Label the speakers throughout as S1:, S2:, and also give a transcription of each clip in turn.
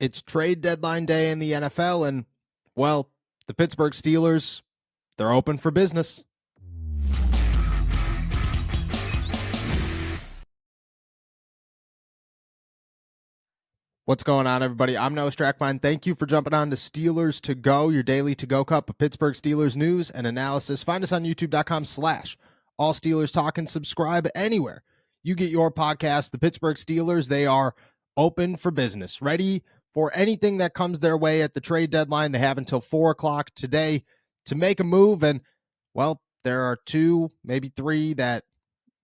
S1: It's trade deadline day in the NFL, and, well, the Pittsburgh Steelers, they're open for business. What's going on, everybody? I'm Noah Strackmine. Thank you for jumping on to Steelers to Go, your daily to-go cup of Pittsburgh Steelers news and analysis. Find us on youtube.com/All Steelers Talk and subscribe anywhere you get your podcast. The Pittsburgh Steelers, they are open for business, ready for anything that comes their way at the trade deadline. They have until 4 o'clock today to make a move, and, well, there are two, maybe three that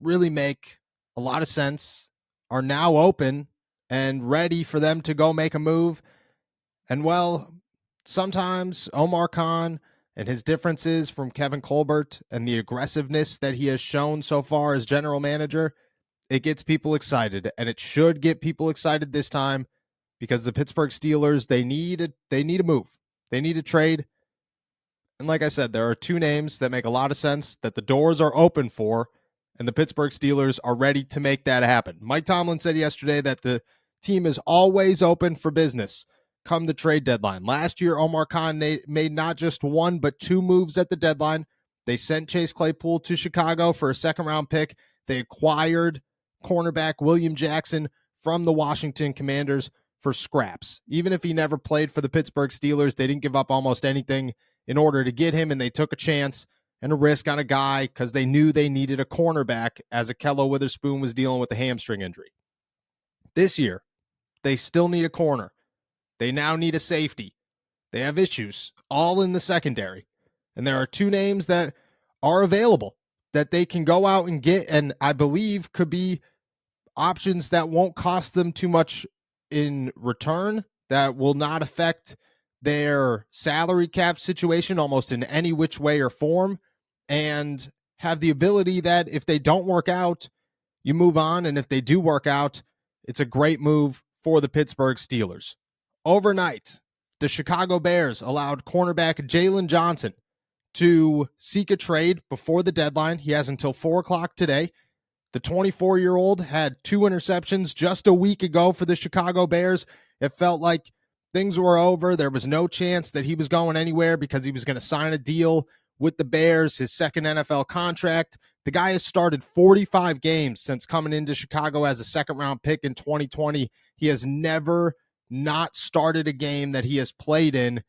S1: really make a lot of sense, are now open and ready for them to go make a move. And, well, sometimes Omar Khan and his differences from Kevin Colbert and the aggressiveness that he has shown so far as general manager, it gets people excited, and it should get people excited this time because the Pittsburgh Steelers, they need a move. They need a trade. And like I said, there are two names that make a lot of sense that the doors are open for, and the Pittsburgh Steelers are ready to make that happen. Mike Tomlin said yesterday that the team is always open for business come the trade deadline. Last year, Omar Khan made not just one, but two moves at the deadline. They sent Chase Claypool to Chicago for a second-round pick. They acquired cornerback William Jackson from the Washington Commanders for scraps. Even if he never played for the Pittsburgh Steelers, they didn't give up almost anything in order to get him, and they took a chance and a risk on a guy because they knew they needed a cornerback as Akello Witherspoon was dealing with a hamstring injury. This year, they still need a corner. They now need a safety. They have issues all in the secondary. And there are two names that are available that they can go out and get, and I believe could be options that won't cost them too much in return, that will not affect their salary cap situation almost in any which way or form, and have the ability that if they don't work out, you move on, and if they do work out, it's a great move for the Pittsburgh Steelers. Overnight, the Chicago Bears allowed cornerback Jalen Johnson to seek a trade before the deadline. He has until 4 o'clock today. The 24-year-old had 2 interceptions just a week ago for the Chicago Bears. It felt like things were over. There was no chance that he was going anywhere because he was going to sign a deal with the Bears, his second NFL contract. The guy has started 45 games since coming into Chicago as a second-round pick in 2020. He has never not started a game that he has played in.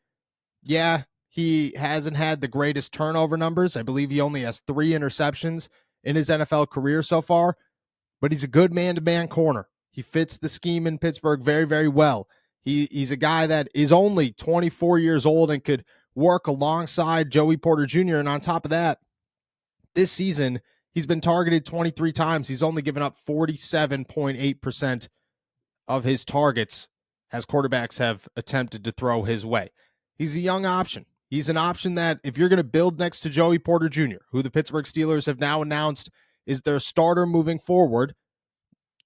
S1: Yeah, he hasn't had the greatest turnover numbers. I believe he only has 3 interceptions in his NFL career so far, but he's a good man-to-man corner. He fits the scheme in Pittsburgh very, very well. He's a guy that is only 24 years old and could work alongside Joey Porter Jr. And on top of that, this season, he's been targeted 23 times. He's only given up 47.8% of his targets as quarterbacks have attempted to throw his way. He's a young option. He's an option that if you're going to build next to Joey Porter Jr., who the Pittsburgh Steelers have now announced is their starter moving forward,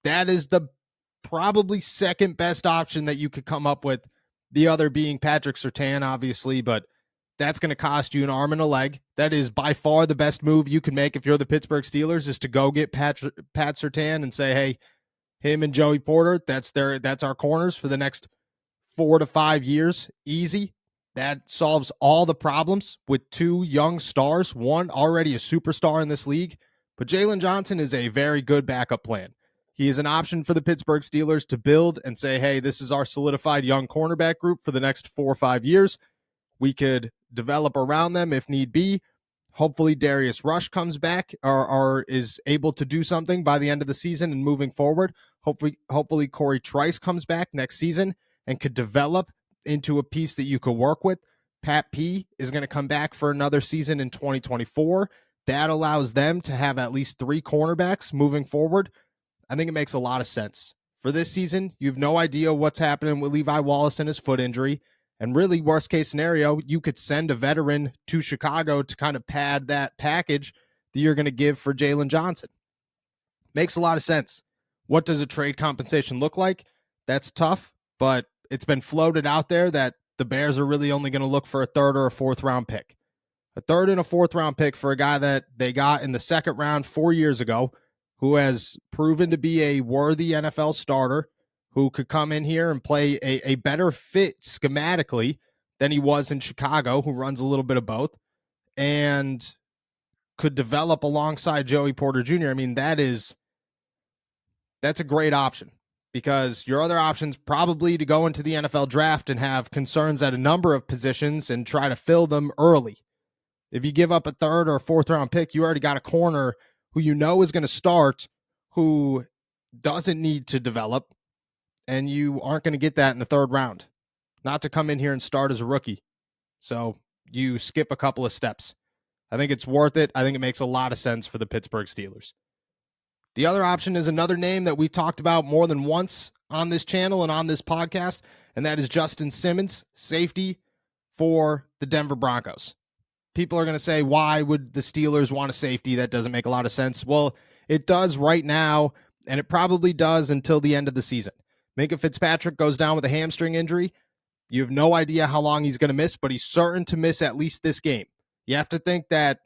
S1: that is the probably second best option that you could come up with, the other being Patrick Surtain, obviously, but that's going to cost you an arm and a leg. That is by far the best move you can make if you're the Pittsburgh Steelers, is to go get Pat Surtain and say, hey, him and Joey Porter, that's our corners for the next 4 to 5 years. Easy. That solves all the problems with 2 young stars, one already a superstar in this league. But Jalen Johnson is a very good backup plan. He is an option for the Pittsburgh Steelers to build and say, hey, this is our solidified young cornerback group for the next 4 or 5 years. We could develop around them if need be. Hopefully Darius Rush comes back or is able to do something by the end of the season and moving forward. Hopefully Corey Trice comes back next season and could develop into a piece that you could work with. Pat P is going to come back for another season in 2024. That allows them to have at least 3 cornerbacks moving forward. I think it makes a lot of sense. For this season, you have no idea what's happening with Levi Wallace and his foot injury. And really, worst case scenario, you could send a veteran to Chicago to kind of pad that package that you're going to give for Jalen Johnson. Makes a lot of sense. What does a trade compensation look like? That's tough, but it's been floated out there that the Bears are really only going to look for a 3rd or a 4th round pick. A 3rd and a 4th round pick for a guy that they got in the 2nd round 4 years ago, who has proven to be a worthy NFL starter, who could come in here and play a better fit schematically than he was in Chicago, who runs a little bit of both, and could develop alongside Joey Porter Jr. I mean, that's a great option, because your other options probably to go into the NFL draft and have concerns at a number of positions and try to fill them early. If you give up a third or fourth round pick, you already got a corner who you know is going to start, who doesn't need to develop, and you aren't going to get that in the third round. Not to come in here and start as a rookie. So you skip a couple of steps. I think it's worth it. I think it makes a lot of sense for the Pittsburgh Steelers. The other option is another name that we talked about more than once on this channel and on this podcast, and that is Justin Simmons, safety for the Denver Broncos. People are going to say, why would the Steelers want a safety? That doesn't make a lot of sense. Well, it does right now, and it probably does until the end of the season. Minkah Fitzpatrick goes down with a hamstring injury. You have no idea how long he's going to miss, but he's certain to miss at least this game. You have to think that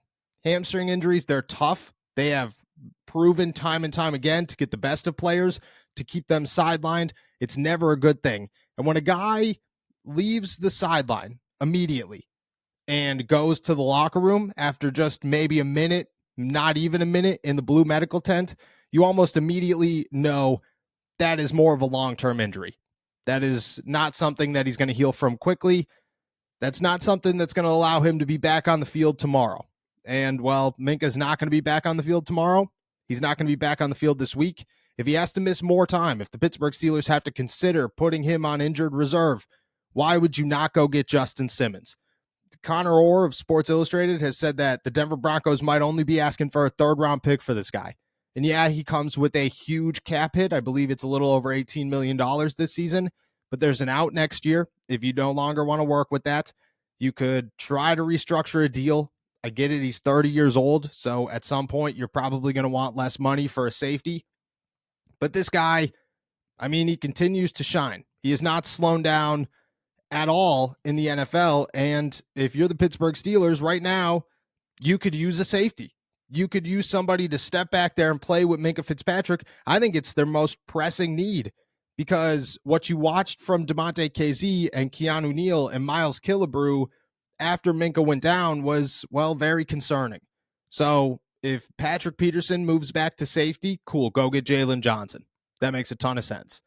S1: hamstring injuries, they're tough. They have proven time and time again to get the best of players, to keep them sidelined. It's never a good thing. And when a guy leaves the sideline immediately and goes to the locker room after just maybe a minute, not even a minute in the blue medical tent, you almost immediately know that is more of a long-term injury. That is not something that he's going to heal from quickly. That's not something that's going to allow him to be back on the field tomorrow. And while Minkah's not going to be back on the field tomorrow, he's not going to be back on the field this week. If he has to miss more time, if the Pittsburgh Steelers have to consider putting him on injured reserve, why would you not go get Justin Simmons? Connor Orr of Sports Illustrated has said that the Denver Broncos might only be asking for a third-round pick for this guy. And yeah, he comes with a huge cap hit. I believe it's a little over $18 million this season, but there's an out next year. If you no longer want to work with that, you could try to restructure a deal. I get it. He's 30 years old, so at some point you're probably going to want less money for a safety. But this guy, I mean, he continues to shine. He is not slowed down at all in the NFL, and if you're the Pittsburgh Steelers right now, you could use a safety. You could use somebody to step back there and play with Minkah Fitzpatrick. I think it's their most pressing need, because what you watched from DeMonte KZ and Keanu Neal and Miles Killebrew after Minkah went down was, well, very concerning. So if Patrick Peterson moves back to safety, cool, go get Jalen Johnson. That makes a ton of sense.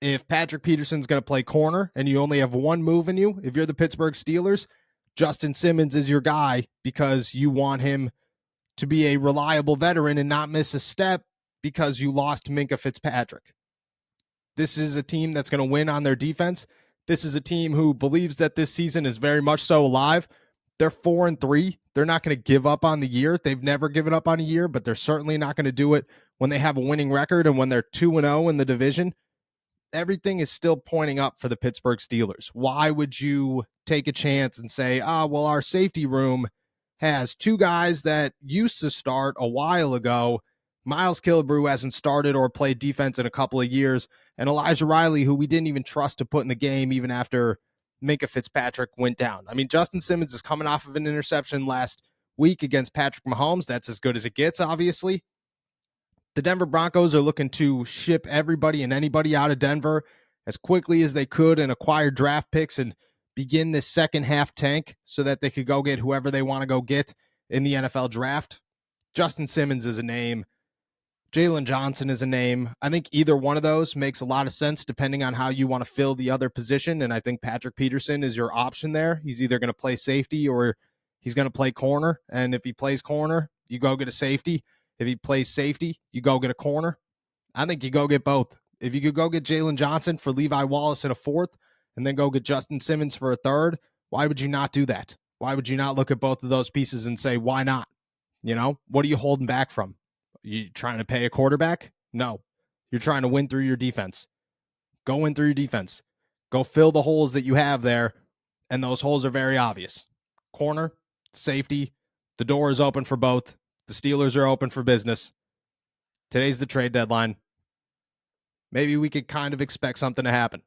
S1: If Patrick Peterson's going to play corner and you only have one move in you, if you're the Pittsburgh Steelers, Justin Simmons is your guy, because you want him to be a reliable veteran and not miss a step because you lost Minkah Fitzpatrick. This is a team that's going to win on their defense. This is a team who believes that this season is very much so alive. They're 4-3. They're not going to give up on the year. They've never given up on a year, but they're certainly not going to do it when they have a winning record and when they're 2-0 in the division. Everything is still pointing up for the Pittsburgh Steelers. Why would you take a chance and say, well, our safety room has two guys that used to start a while ago. Miles Killebrew hasn't started or played defense in a couple of years, and Elijah Riley, who we didn't even trust to put in the game even after Minkah Fitzpatrick went down. I mean, Justin Simmons is coming off of an interception last week against Patrick Mahomes. That's as good as it gets, obviously. The Denver Broncos are looking to ship everybody and anybody out of Denver as quickly as they could and acquire draft picks and begin this second half tank so that they could go get whoever they want to go get in the NFL draft. Justin Simmons is a name. Jalen Johnson is a name. I think either one of those makes a lot of sense depending on how you want to fill the other position, and I think Patrick Peterson is your option there. He's either going to play safety or he's going to play corner, and if he plays corner, you go get a safety. If he plays safety, you go get a corner. I think you go get both. If you could go get Jalen Johnson for Levi Wallace in a fourth and then go get Justin Simmons for a third, why would you not do that? Why would you not look at both of those pieces and say, why not? You know, what are you holding back from? You trying to pay a quarterback? No. You're trying to win through your defense. Go win through your defense. Go fill the holes that you have there, and those holes are very obvious. Corner, safety, the door is open for both. The Steelers are open for business. Today's the trade deadline. Maybe we could kind of expect something to happen.